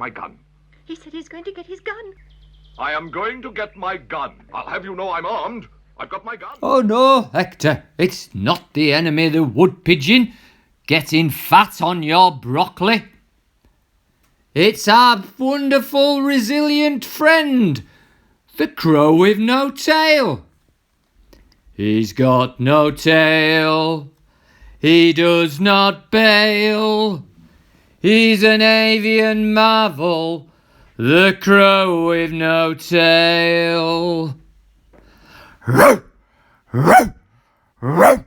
my gun. He said he's going to get his gun. I am going to get my gun. I'll have you know I'm armed. I've got my gun. Oh no, Hector, it's not the enemy, the wood pigeon, getting fat on your broccoli. It's our wonderful, resilient friend, the crow with no tail. He's got no tail, he does not bail. He's an avian marvel, the crow with no tail. Row, row, row.